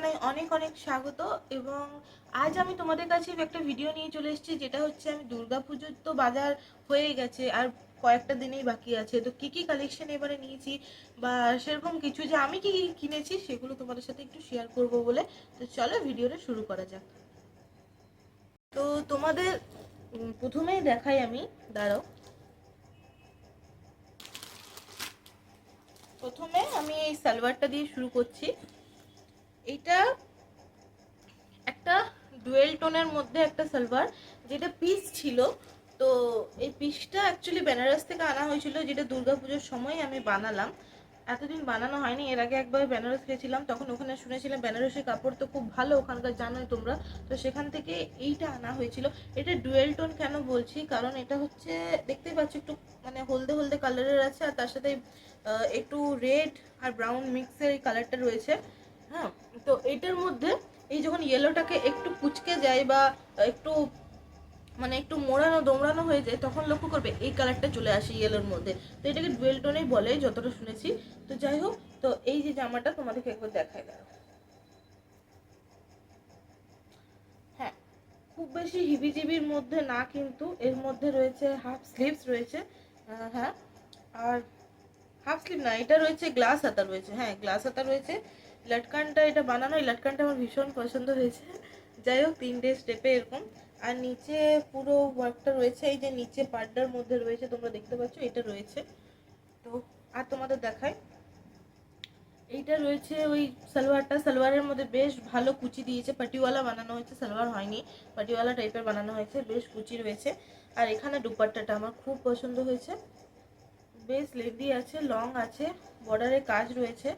জানাই অনেক অনেক স্বাগত। এবং আজ আমি তোমাদের কাছে একটা ভিডিও নিয়ে চলে এসেছি, যেটা হচ্ছে আমি দুর্গাপুজোর তো বাজার হয়ে গেছে আর কয়েকটা দিনেই বাকি আছে, তো কি কি কালেকশন এবারে নিয়েছি বা সেরকম কিছু যে আমি কি কি কিনেছি সেগুলো তোমাদের সাথে একটু শেয়ার করব বলে। তো চলো ভিডিওটা শুরু করা যাক। তো তোমাদের প্রথমেই দেখাই আমি, দাঁড়াও। প্রথমে আমি এই সালোয়ারটা দিয়ে শুরু করছি। এটা একটা ডুয়েল টোনের মধ্যে একটা সালোয়ার, যেটা পিস ছিল। তো এই পিসটা অ্যাকচুয়ালি বেনারস থেকে আনা হয়েছিল, যেটা দুর্গাপুজোর সময় আমি বানালাম। এতদিন বানানো হয়নি, এর আগে একবার বেনারস গেছিলাম, তখন ওখানে শুনেছিলাম বেনারসি কাপড় তো খুব ভালো ওখানকার, জানোই তোমরা। তো সেখান থেকে এইটা আনা হয়েছিল। এটা ডুয়েল টোন কেন বলছি, কারণ এটা হচ্ছে দেখতেই পাচ্ছ একটু মানে হলদে হলদে কালারের আছে, আর তার সাথে একটু রেড আর ব্রাউন মিক্সের এই কালারটা রয়েছে। হ্যাঁ, তো এটার মধ্যে এই যখন ইয়েলোটাকে একটু কুচকে যায় বা একটু মানে একটু মোড়ানো দোমড়ানো হয়ে যায়, তখন লক্ষ্য করবে এই কালারটা চলে আসে ইয়েলোর মধ্যে। তো এটাকে ডুয়েল টোনেই বলে যতটা শুনেছি। তো যাই হোক, তো এই যে জামাটা তোমাদেরকে একবার দেখাই দাও। হ্যাঁ, খুব বেশি হিবিজিবির মধ্যে না, কিন্তু এর মধ্যে রয়েছে হাফ স্লিভস রয়েছে। হ্যাঁ, আর হাফ স্লিভ না, এটা রয়েছে গ্লাস হাতা রয়েছে। হ্যাঁ, গ্লাস হাতা রয়েছে। লটকানটা এটা বানানো, এই লটকানটা আমার ভীষণ পছন্দ হয়েছে। যাই হোক, 3টে স্টেপে এরকম। আর নিচে পুরো ওয়ার্কটা রয়েছে, এই যে নিচে পার্টটার মধ্যে রয়েছে, তোমরা দেখতে পাচ্ছ এটা রয়েছে। তো আর তোমাদের দেখাই, এইটা রয়েছে ওই সালোয়ারটা। সালোয়ারের মধ্যে বেশ ভালো কুচি দিয়েছে, পাটিওয়ালা বানানো হয়েছে, সালোয়ার হয়নি, পাটিওয়ালা টাইপের বানানো হয়েছে, বেশ কুচি রয়েছে। আর এখানে দুপাট্টাটা আমার খুব পছন্দ হয়েছে, বেশ লেন্দি আছে, লং আছে, বর্ডারে কাজ রয়েছে,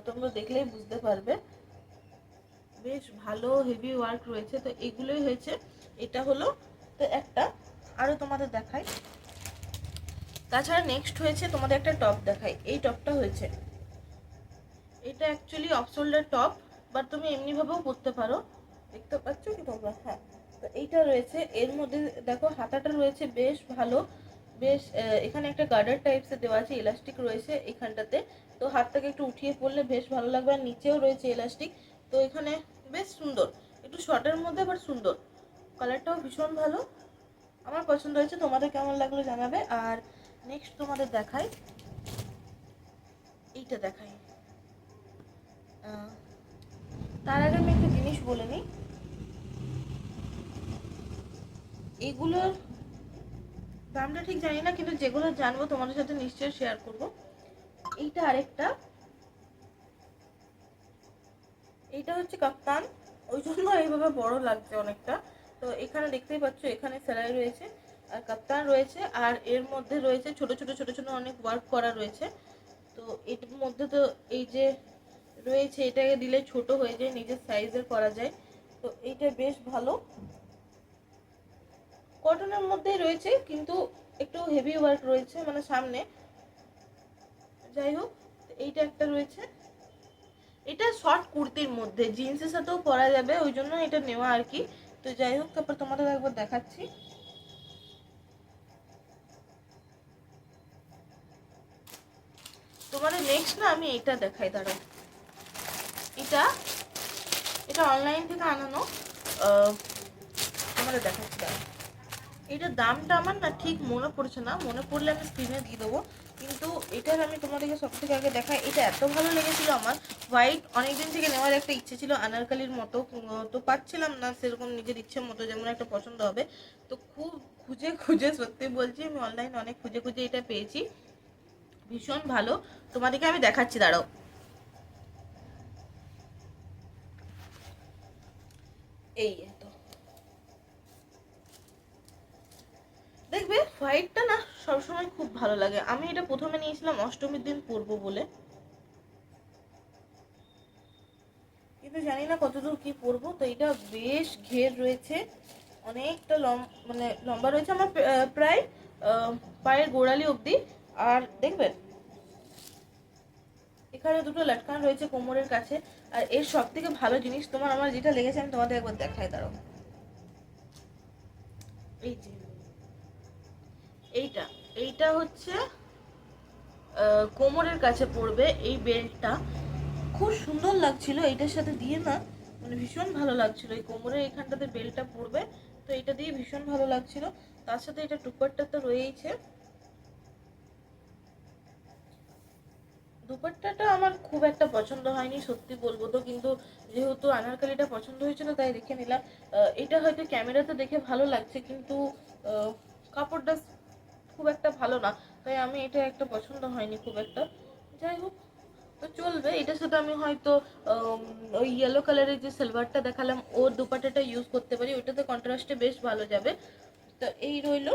তোমরা দেখলেই বুঝতে পারবে, বেশ ভালো হেভি ওয়ার্ক রয়েছে। তো এগুলোই হয়েছে, এটা হলো তো একটা। আরও তোমাদের দেখাই, তাছাড়া নেক্সট হয়েছে তোমাদের একটা টপ দেখাই। এই টপটা হয়েছে, এটা actually off shoulder top, but তুমি এমনিভাবেও পরতে পারো, দেখতে পাচ্ছ কি তোমরা। হ্যাঁ, তো এইটা রয়েছে, এর মধ্যে দেখো হাতাটা রয়েছে বেশ ভালো, বেশ এখানে একটা গার্ডার টাইপসের দেওয়া আছে, ইলাস্টিক রয়েছে এখানটাতে। তো হাতটাকে একটু উঠিয়ে পড়লে বেশ ভালো লাগবে, আর নিচেও রয়েছে ইলাস্টিক। তো এখানে বেশ সুন্দর, একটু শর্টের মধ্যে বাট সুন্দর, কালারটাও ভীষণ ভালো, আমার পছন্দ হয়েছে। তোমাদের কেমন লাগলো জানাবে। আর নেক্সট তোমাদের দেখাই, এইটা দেখাই। তার আগে আমি একটা জিনিস বলে নিই, এগুলোর দামটা ঠিক জানি না, কিন্তু যেগুলো জানবো তোমাদের সাথে নিশ্চয়ই শেয়ার করব। এইটা আরেকটা, এইটা হচ্ছে কাপ্তান, ওই জন্য এইভাবে বড় লাগছে অনেকটা। তো এখানে দেখতেই পাচ্ছ, এখানে সেলাই রয়েছে আর কাপ্তান রয়েছে, আর এর মধ্যে রয়েছে ছোট ছোট ছোট ছোট অনেক ওয়ার্ক করা রয়েছে। তো এটার মধ্যে তো এই যে রয়েছে, এটাকে দিলে ছোট হয়ে যায়, নিজের সাইজের করা যায়। তো এইটা বেশ ভালো, কটনের মধ্যেই রয়েছে, কিন্তু একটু হেভি ওয়ার্ক রয়েছে মানে সামনে। যাই হোক, এইটা একটা রয়েছে, এটা শর্ট কুর্তির মধ্যে জিন্সের সাথেও পরা যাবে, ওই জন্য এটা নেওয়া আর কি। তো যাই হোক, তারপর তোমাদের একবার দেখাচ্ছি। তোমাদের নেক্সট না আমি এটা দেখাই, দাঁড়াও। এটা এটা অনলাইন থেকে আনানো, তোমাদের দেখাচ্ছি, দাঁড়াও। এটার দামটা আমার না ঠিক মনে পড়ছে না, মনে পড়লে আমি স্ক্রিনে দিয়ে দেবো। কিন্তু এটার আমি তোমাদেরকে সব থেকে আগে দেখাই, এটা এত ভালো লেগেছিল আমার। হোয়াইট অনেকদিন থেকে নেওয়ার একটা ইচ্ছে ছিল, আনারকালির মতো, তো পাচ্ছিলাম না সেরকম নিজের ইচ্ছে মতো যেমন একটা পছন্দ হবে। তো খুব খুঁজে খুঁজে, সত্যি বলছি, আমি অনলাইনে অনেক খুঁজে খুঁজে এটা পেয়েছি, ভীষণ ভালো। তোমাদেরকে আমি দেখাচ্ছি, দাঁড়াও। এই তো দেখবে, হোয়াইটটা না সবসময় খুব ভালো লাগে। আমি এটা প্রথমে নিয়েছিলাম অষ্টমীর দিন পরবো বলে, কিন্তু জানি না কতদূর কি পরবো। তো এটা বেশ ঘের রয়েছে, অনেকটা মানে লম্বা রয়েছে আমার, প্রায় পায়ের গোড়ালি অবধি। আর দেখবে এখানে দুটো লটকান রয়েছে কোমরের কাছে। আর এর সব থেকে ভালো জিনিস তোমার আমার যেটা লেগেছে, আমি তোমাদের একবার দেখাই, দাঁড়াও। এই যে এইটা, এইটা হচ্ছে কোমরের কাছে পড়বে এই বেল্টটা, খুব সুন্দর লাগছিল এইটার সাথে দিয়ে না, মানে ভীষণ ভালো লাগছিল। এই কোমরের এখানটাতে বেলটা পড়বে, তো এটা দিয়ে ভীষণ ভালো লাগছিল। তার সাথে এটা দুপাট্টা তো রয়েইছে। দুপাট্টাটা আমার খুব একটা পছন্দ হয়নি সত্যি বলবো তো, কিন্তু যেহেতু আনারকালিটা পছন্দ হয়েছিল তাই রেখে নিলাম। এটা হয়তো ক্যামেরাতে দেখে ভালো লাগছে, কিন্তু কাপড়টা খুব একটা ভালো না, তাই আমি এটা একটা পছন্দ হয়নি খুব একটা। যাই হোক, তো চলবে। এটার সাথে আমি হয়তো ওই ইয়েলো কালারের যে সিলভারটা দেখালাম ওর দুপাট্টাটা ইউজ করতে পারি, ওইটাতে কন্ট্রাস্টে বেশ ভালো যাবে। তো এই রইলো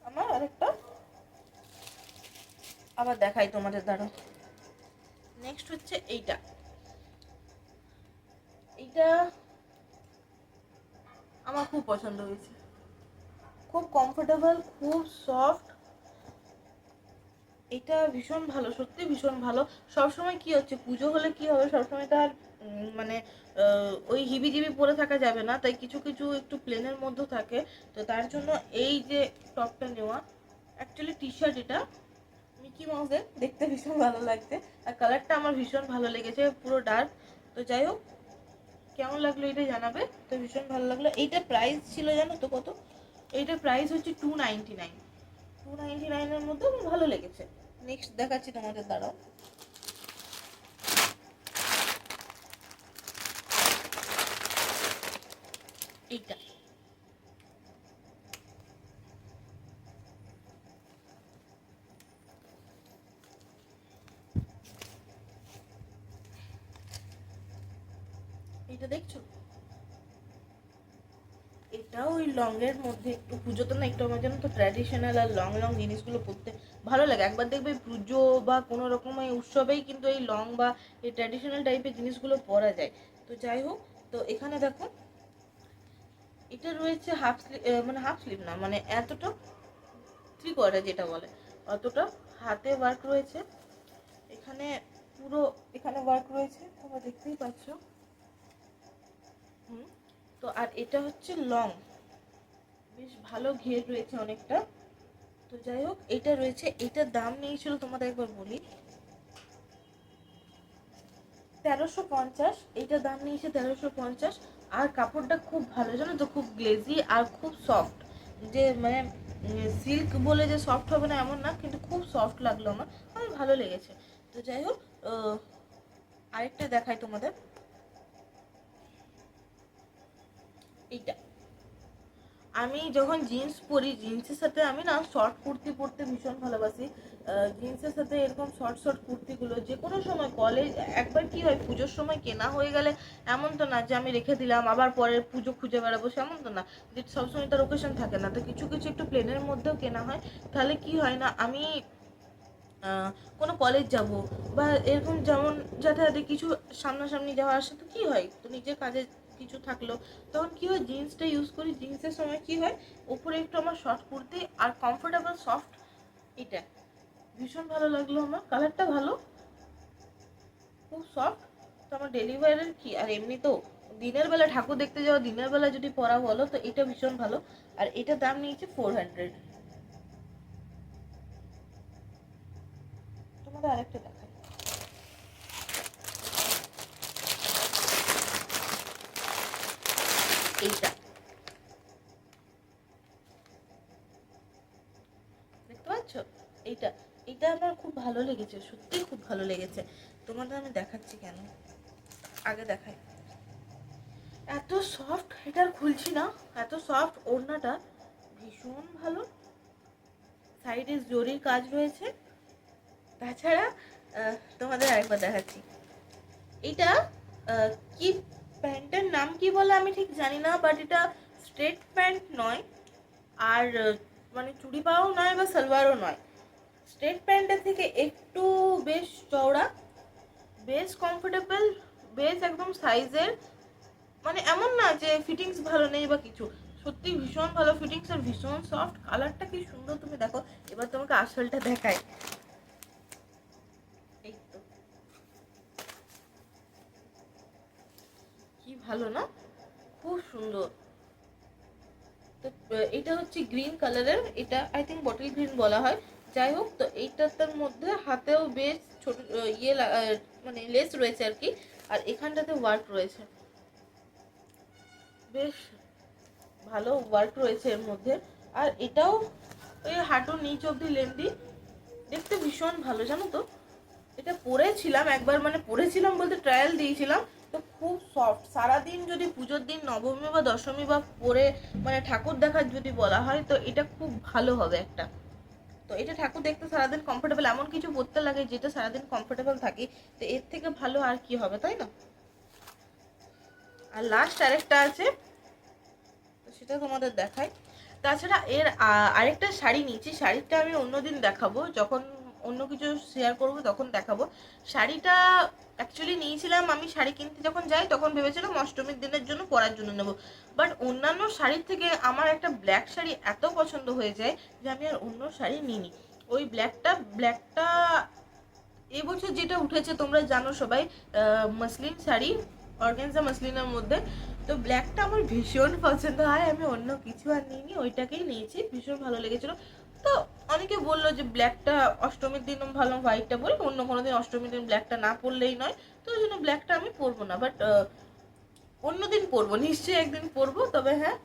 আমার আরেকটা, আবার দেখাই তোমাদের দ্বারা। নেক্সট হচ্ছে এইটা। এইটা আমার খুব পছন্দ হয়েছে, খুব কমফোর্টেবল, খুব সফট। এটা ভীষণ ভালো, সত্যি ভীষণ ভালো। সবসময় কি হচ্ছে, পুজো হলে কি হবে, সবসময় তো আর মানে ওই হিবিজিবি পরে থাকা যাবে না, তাই কিছু কিছু একটু প্লেনের মধ্যে থাকে। তো তার জন্য এই যে টপটা নেওয়া, অ্যাকচুয়ালি টি শার্ট, এটা মিকি মাউসের, দেখতে ভীষণ ভালো লাগছে। আর কালারটা আমার ভীষণ ভালো লেগেছে, পুরো ডার্ক। তো যাই হোক, কেমন লাগলো এটা জানাবে। তো ভীষণ ভালো লাগলো। এইটা প্রাইস ছিল জানো তো কত? এইটার প্রাইস হচ্ছে 299। 299-এর মধ্যে আমার ভালো লেগেছে। নেক্সট দেখাচ্ছি তোমাদের, দ্বারাও। এইটা এইটা দেখছো, এটাও ওই লং এর মধ্যে। একটু পুজোতে না একটু আমার জন্য তো ট্র্যাডিশনাল আর লং লং জিনিসগুলো পরতে ভালো লাগে। একবার দেখবে পুজো বা কোনো রকম এই উৎসবেই কিন্তু এই লং বা এই ট্র্যাডিশনাল টাইপের জিনিসগুলো পরা যায়। তো যাই হোক, তো এখানে দেখো এটা রয়েছে হাফ স্লিভ, মানে হাফ স্লিভ না, মানে এতটা থ্রি কোয়ার্টার যেটা বলে, অতটা হাতে ওয়ার্ক রয়েছে। এখানে পুরো এখানে ওয়ার্ক রয়েছে, তোমরা দেখতেই পাচ্ছ। তো আর এটা হচ্ছে লং, বেশ ভালো ঘের রয়েছে অনেকটা। তো যাই হোক, এটা রয়েছে। এটার দাম নিয়েছিল, তোমাদের একবার বলি, 1350। এইটার দাম নিয়েছে 1350। আর কাপড়টা খুব ভালো, জানো তো, খুব গ্লেজি আর খুব সফট। যে মানে সিল্ক বলে যে সফট হবে না এমন না, কিন্তু খুব সফট লাগলো আমার, আমার ভালো লেগেছে। তো যাই হোক, আরেকটা দেখাই তোমাদের, এইটা। আমি যখন জিন্স পরি, জিন্সের সাথে আমি না শর্ট কুর্তি পরতে ভীষণ ভালোবাসি। জিন্সের সাথে এরকম শর্ট শর্ট কুর্তিগুলো যে কোনো সময়, কলেজ, একবার কি হয় পুজোর সময় কেনা হয়ে গেলে এমন তো না যে আমি রেখে দিলাম আবার পরের পুজো খুঁজে বেড়াবো, সেমন তো না, যে সবসময় তার ওকেশন থাকে না। তো কিছু কিছু একটু প্লেনের মধ্যেও কেনা হয়। তাহলে কি হয় না, আমি কোনো কলেজ যাব বা এরকম যেমন যাতায়াতে কিছু সামনাসামনি যাওয়া আসা, তো কী হয়, তো নিজের কাজে কিছু থাকলো, তখন কী হয় জিন্সটা ইউজ করি। জিন্সের সময় কী হয়, উপরে একটু আমার শর্ট কুর্তি আর কমফোর্টেবল সফট, এটা ভীষণ ভালো লাগলো আমার। কালারটা ভালো, খুব সফট। তো আমার ডেলি ওয়্যারের কি, আর এমনি তো দিনের বেলা ঠাকুর দেখতে যাওয়া, দিনের বেলা যদি পরা বলো তো এটা ভীষণ ভালো। আর এটার দাম নিয়েছে 400। তোমাদের আরেকটা দেখাই, এইটা দেখতে পাচ্ছ, এইটা। এটা আমার খুব ভালো লেগেছে, সত্যিই খুব ভালো লেগেছে। তোমাদের আমি দেখাচ্ছি কেন, আগে দেখাই। এত সফট, এটা আর খুলছি না, এত সফট। ওড়নাটা ভীষণ ভালো, সাইডে জরির কাজ রয়েছে। তাছাড়া তোমাদের আরেকবার দেখাচ্ছি। এটা কি প্যান্টের নাম কি বলে আমি ঠিক জানি না, বাট এটা স্ট্রেট প্যান্ট নয়, আর মানে চুড়ি পাও নয় বা সালোয়ারও নয়। স্ট্রেট প্যান্টের থেকে একটু বেশ চওড়া, বেশ কমফোর্টেবল, বেশ একদম সাইজের। মানে এমন না যে ফিটিংস ভালো নেই বা কিছু, সত্যি ভীষণ ভালো ফিটিংস আর ভীষণ সফট। কালারটা কি সুন্দর, তুমি দেখো। এবার তোমাকে আসলটা দেখাই, এই তো, কি ভালো না, খুব সুন্দর। তো এটা হচ্ছে গ্রিন কালারের, এটা আই থিঙ্ক বটল গ্রিন বলা হয়। যাই হোক, তো এইটার মধ্যে হাতেও বেশ ছোট ইয়ে মানে লেস রয়েছে আর কি, আর এখানটাতে ওয়ার্ক রয়েছে, বেশ ভালো ওয়ার্ক রয়েছে এর মধ্যে। আর এটাও ওই হাঁটুর নিচ অব্দি লেন্দি, দেখতে ভীষণ ভালো জানো তো। এটা পরেছিলাম একবার, মানে পরেছিলাম বলতে ট্রায়াল দিয়েছিলাম, তো খুব সফট। সারাদিন যদি পুজোর দিন নবমী বা দশমী বা পরে মানে ঠাকুর দেখার যদি বলা হয়, তো এটা খুব ভালো হবে একটা। তো এটা ঠাকুর দেখতে সারাদিন কমফোর্টেবল, এমন কিছু পরতে লাগে যেটা সারাদিন কমফোর্টেবল থাকে, তো এর থেকে ভালো আর কি হবে, তাই না? আর লাস্ট আরেকটা আছে, সেটা তোমাদের দেখাই। তাছাড়া এর আরেকটা শাড়ি নিয়েছি, শাড়িটা আমি অন্যদিন দেখাবো, যখন অন্য কিছু শেয়ার করবো তখন দেখাবো। শাড়িটা অ্যাকচুয়ালি নিয়েছিলাম আমি, শাড়ি কিনতে যখন যাই তখন ভেবেছিলাম অষ্টমীর দিনের জন্য পরার জন্য নেবো, বাট অন্যান্য শাড়ির থেকে আমার একটা ব্ল্যাক শাড়ি এত পছন্দ হয়ে যায় যে আমি আর অন্য শাড়ি নিইনি। ওই ব্ল্যাকটা এবছর যেটা উঠেছে তোমরা জানো সবাই, মসলিন শাড়ি, অর্গানজা মসলিনের মধ্যে। তো ব্ল্যাকটা আমার ভীষণ পছন্দ হয়, আমি অন্য কিছু আর নিইনি, ওইটাকেই নিয়েছি, ভীষণ ভালো লেগেছিল। তো অনেকে বললো যে ব্ল্যাকটা অষ্টমীর দিন ভালো, হোয়াইটটা বল, অন্য কোনো দিন অষ্টমীর দিন ব্ল্যাকটা না পরলেই নয়, তো ওই জন্য ব্ল্যাকটা আমি পরবো না, বাট অন্যদিন পরবো, নিশ্চয়ই একদিন পরবো। তবে হ্যাঁ,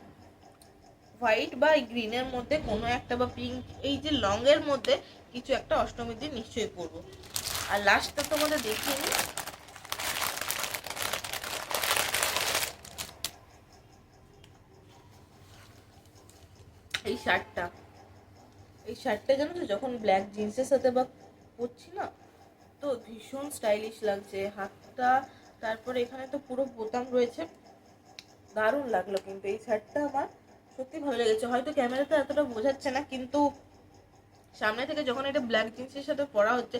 হোয়াইট বা গ্রিনের মধ্যে কোনো একটা, বা পিঙ্ক, এই যে লং এর মধ্যে কিছু একটা অষ্টমীর দিন নিশ্চয়ই পরবো। আর লাস্টটা তোমাদের দেখিয়ে নিই, এই শার্টটা, এই শার্টটা জানো তো যখন ব্ল্যাক জিন্সের সাথে বা পরছি না, তো ভীষণ স্টাইলিশ লাগছে হাতটা, তারপরে এখানে তো পুরো বোতাম রয়েছে, দারুণ লাগলো। কিন্তু এই শার্টটা আমার সত্যি ভালো লেগেছে, হয়তো ক্যামেরাতে এতটা বোঝাচ্ছে না, কিন্তু সামনে থেকে যখন এটা ব্ল্যাক জিন্সের সাথে পরা হচ্ছে,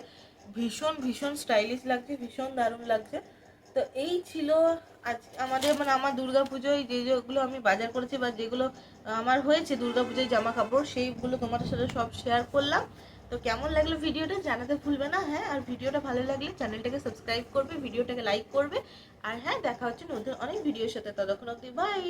ভীষণ ভীষণ স্টাইলিশ লাগছে, ভীষণ দারুণ লাগছে। তো এই ছিল আজ আমাদের, মানে আমার দুর্গাপুজোয় যেগুলো আমি বাজার করেছি বা যেগুলো আমার হয়েছে দুর্গাপুজোয় জামা কাপড়, সেইগুলো তোমাদের সাথে সব শেয়ার করলাম। তো কেমন লাগলো ভিডিওটা জানাতে ভুলবে না। হ্যাঁ, আর ভিডিওটা ভালো লাগলে চ্যানেলটাকে সাবস্ক্রাইব করবে, ভিডিওটাকে লাইক করবে। আর হ্যাঁ, দেখা হচ্ছে নতুন অনেক ভিডিওর সাথে, ততক্ষণ অবধি বাই।